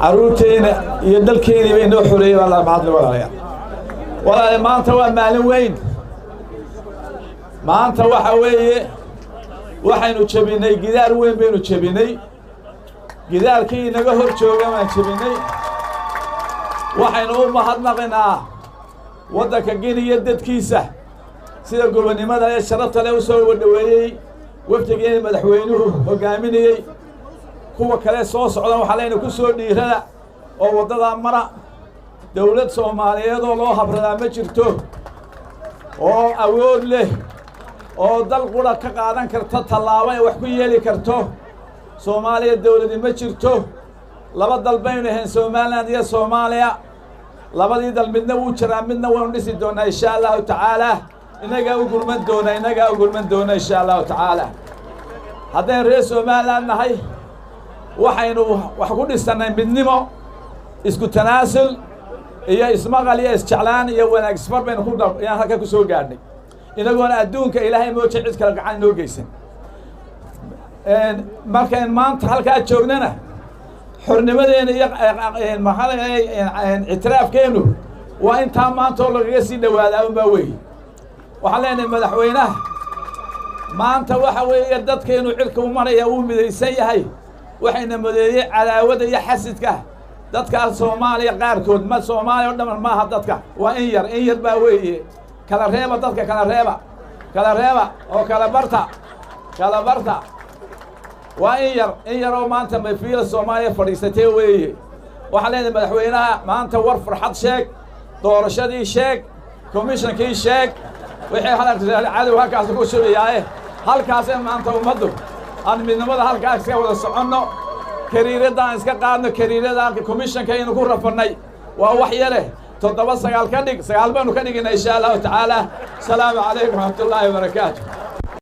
caruurteena iyo dalkeena bay noo xoreeyay wallahi mahad walaalayaal walaalayaal maanta waa maalin weyn maanta waxa weeye waxaynu jabinay gidaar weyn baynu jabinay gidaarkii inaga hor jooga waan jabinay waxaynu u mahadnaqaynaa waddanka Guinea dadkiisa sida gobonimada ee sharafta leh u soo dhaweeyay wafdigeena madaxweynuhu hogaaminayay kuwa kale soo socdaan waxa leeyna ku soo dhiirada oo wadada mara dawlad Soomaaliyeed oo loo habradaa ma jirto oo awood leh oo dal qura ka qaadan karta tallaabo ay wax ku yeeli karto Soomaaliya dawladdi ma jirto laba dal baynu ahayn Soomaaliland iyo Soomaaliya labadii dal midna wuu jiraa midna waanu dhisi doonaa insha Allah ta'ala inaga u gurman doona insha Allah ta'ala haddaan reer Soomaaliland nahay waxaynu wax ku dhisanay midnimo isku tanaasul iyo ismaqal iyo isjeclaan iyo wanaag isfar baynu ku dhaqayaan halka ku soo gaadhnay inagoona adduunka Ilaahay ma jecel cid kale gacan noo geysan markaan maanta halka joognana xornimadeena iyo itiraafkeenu waa inta maanta oo laga sii dhawaadaa uma weey waxaan leenahay madaxweynaha maanta waxa weeye dadkeenu cirka u maraya uu midaysan yahay waxayna madeeyay cadaawada iyo xasidka dadka Soomaaliya qaarkood ma Soomaaliya dhamaan ma aha dadka waa in yar baa weeye kala reeba dadka kala reeba oo kala barta waa in yar oo maanta ma fiil Soomaaliya fadhiisatay weeye waxa leeyahay madaxweynaha maanta war farxad sheeg doorashadii sheeg commissionkii sheeg wixii cadawga halkaas ku shubayay halkaas maanta umadu aan midnimada halkaas ka wada soconno kariiradaan iska qaadno kariirada commissionka inuu ku rafanay waa wax yare 7 9 ka dhig 9 baanu ka dhignaa insha Allah ta'ala salaamu alaykum wa rahmatullahi wa barakatuh